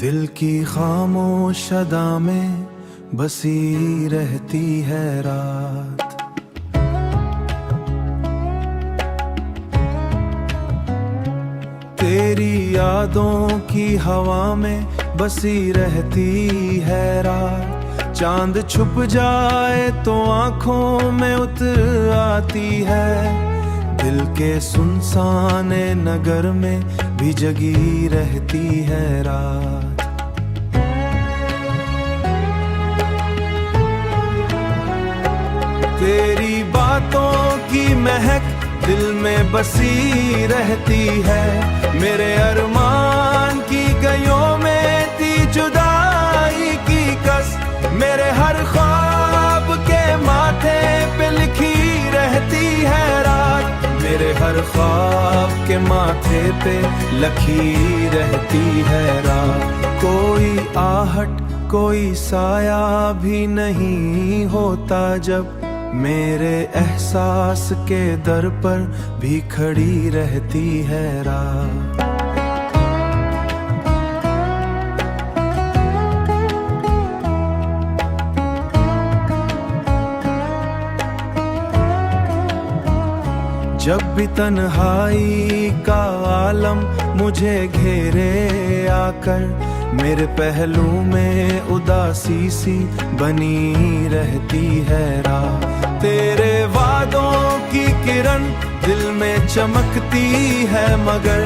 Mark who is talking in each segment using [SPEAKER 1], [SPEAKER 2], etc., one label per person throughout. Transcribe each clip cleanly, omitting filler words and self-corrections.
[SPEAKER 1] दिल की खामोश अदा में बसी रहती है रात। तेरी यादों की हवा में बसी रहती है रात। चांद छुप जाए तो आंखों में उतर आती है। दिल के सुनसान नगर में भी जगी रहती है रात। तेरी बातों की महक दिल में बसी रहती है। मेरे अरमान की गलियों में थी जुदाई की कस। मेरे हर ख्वाब के माथे पे लिखी रहती है रात। मेरे हर ख्वाब के माथे पे लिखी रहती है रात। कोई आहट कोई साया भी नहीं होता जब मेरे एहसास के दर पर भी खड़ी रहती है रात। जब भी तन्हाई का आलम मुझे घेरे आकर, मेरे पहलू में उदासी सी बनी रहती है रात। तेरे वादों की किरण दिल में चमकती है मगर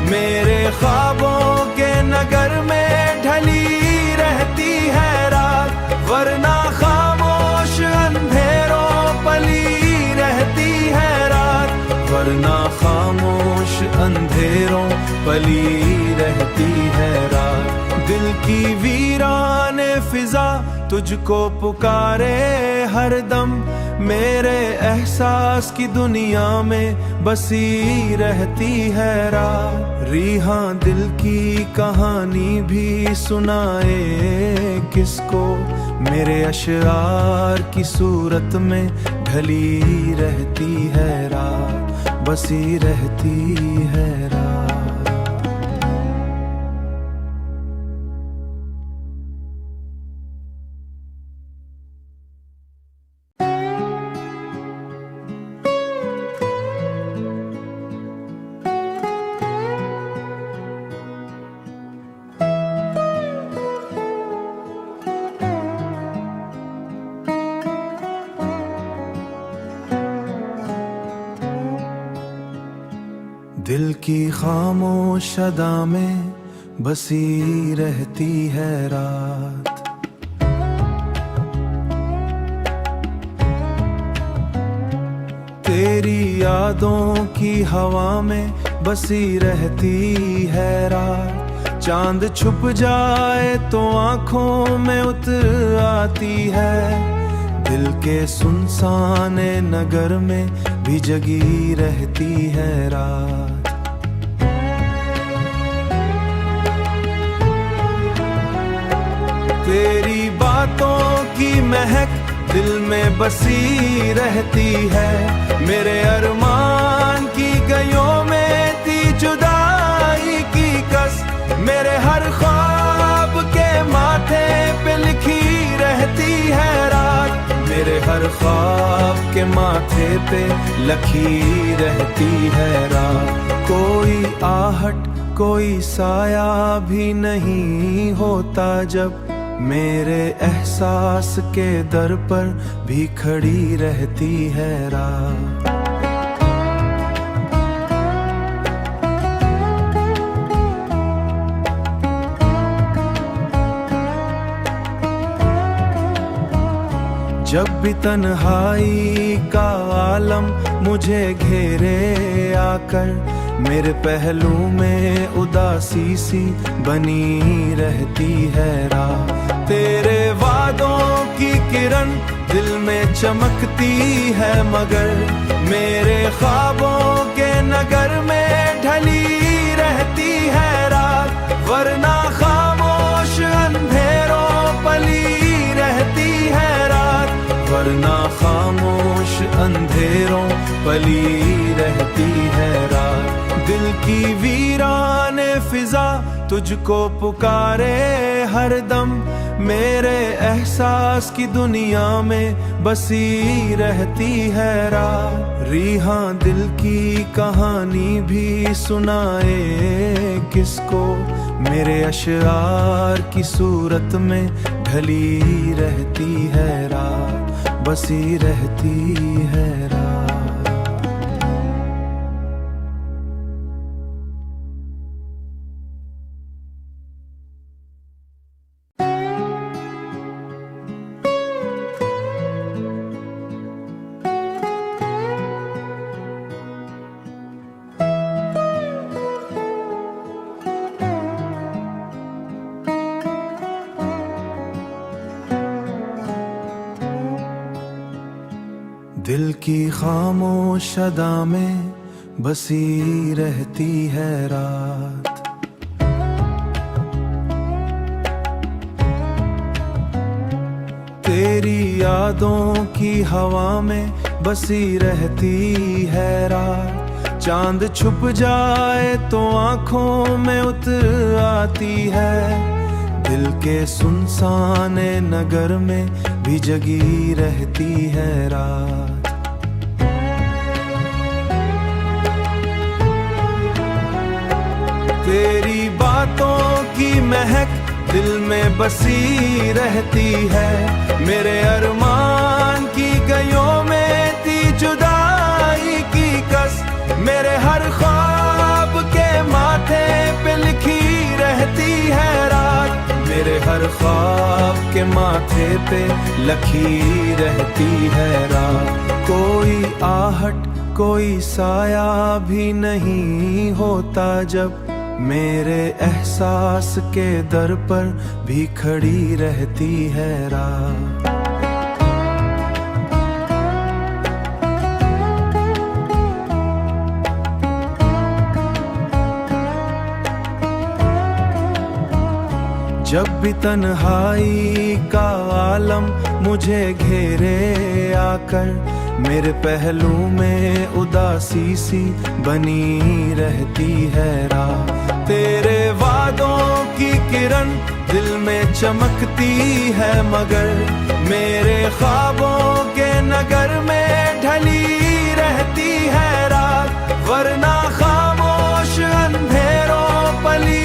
[SPEAKER 1] मेरे ख्वाबों के नगर में ढली रहती है रात। वरना खामोश अंधेरों पली रहती है रात। वरना खामोश अंधेरों पली रहती है रात। दिल की वीराने फिजा तुझको पुकारे हर दम। मेरे एहसास की दुनिया में बसी रहती है रात। रीहा दिल की कहानी भी सुनाए किसको, मेरे अशआर की सूरत में ढली रहती है रात। बसी रहती है रात। दिल की खामोश अदा में बसी रहती है रात। तेरी यादों की हवा में बसी रहती है रात। चांद छुप जाए तो आंखों में उतर आती है। दिल के सुनसान नगर में भी जगी रहती है रात। तेरी बातों की महक दिल में बसी रहती है। मेरे अरमान की गलियों में थी जुदाई की कस। मेरे हर ख्वाब के माथे पे लिखी रहती है रात। मेरे हर ख्वाब के माथे पे लिखी रहती है रात। कोई आहट कोई साया भी नहीं होता जब मेरे एहसास के दर पर भी खड़ी रहती है रात। जब भी तन्हाई का आलम मुझे घेरे आकर, मेरे पहलू में उदासी सी बनी रहती है रात। तेरे वादों की किरण दिल में चमकती है मगर मेरे ख्वाबों के नगर में ढली रहती है रात। वरना खामोश अंधेरों पली रहती है रात। वरना खामोश अंधेरों पली रहती है रात। दिल की वीराने फिजा तुझको पुकारे हर दम, मेरे एहसास की दुनिया में बसी रहती है रात। रीहा दिल की कहानी भी सुनाए किसको, मेरे अशआर की सूरत में ढली रहती है रात, बसी रहती है रात। दिल की खामोश अदा में बसी रहती है रात। तेरी यादों की हवा में बसी रहती है रात। चांद छुप जाए तो आंखों में उतर आती है, दिल के सुनसान नगर में भी जगी रहती है रात। तेरी बातों की महक दिल में बसी रहती है, मेरे अरमान की गलियों में थी जुदाई की कस, मेरे हर ख्वाब के माथे पे लिखी रहती है रात, मेरे हर ख्वाब के माथे पे लिखी रहती है रात। कोई आहट कोई साया भी नहीं होता जब मेरे एहसास के दर पर भी खड़ी रहती है रात। जब भी तन्हाई का आलम मुझे घेरे आकर, मेरे पहलू में उदासी सी बनी रहती है रात। तेरे वादों की किरण दिल में चमकती है मगर, मेरे ख्वाबों के नगर में ढली रहती है रात। वरना खामोश अंधेरों पली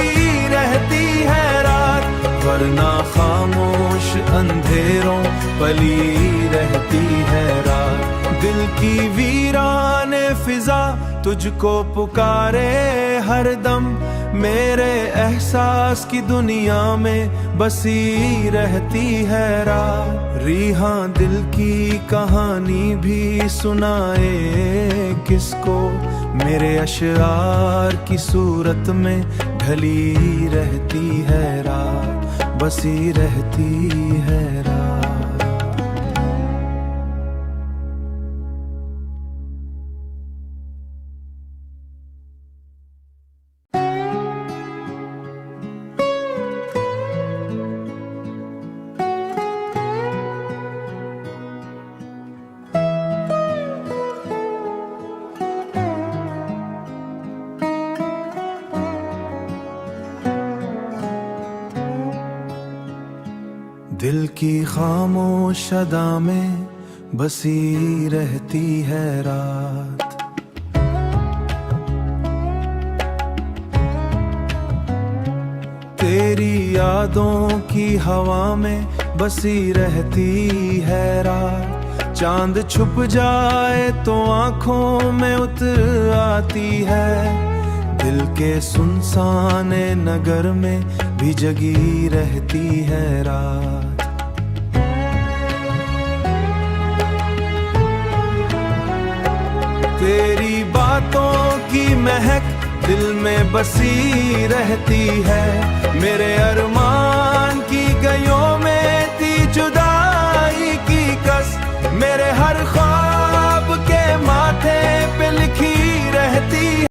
[SPEAKER 1] रहती है रात, वरना खामोश अंधेरों पली रहती है रात। दिल की वीराने फिजा तुझको पुकारे हर दम, मेरे एहसास की दुनिया में बसी रहती है रात। रीहा दिल की कहानी भी सुनाए किसको, मेरे अशआर की सूरत में ढली रहती है रात, बसी रहती है रात। दिल की खामोश अदा में बसी रहती है रात। तेरी यादों की हवा में बसी रहती है रात। चांद छुप जाए तो आंखों में उतर आती है, दिल के सुनसान नगर में भी जगी रहती है रात। तेरी बातों की महक दिल में बसी रहती है, मेरे अरमान की गलियों में थी जुदाई की कस, मेरे हर ख्वाब के माथे पे लिखी रहती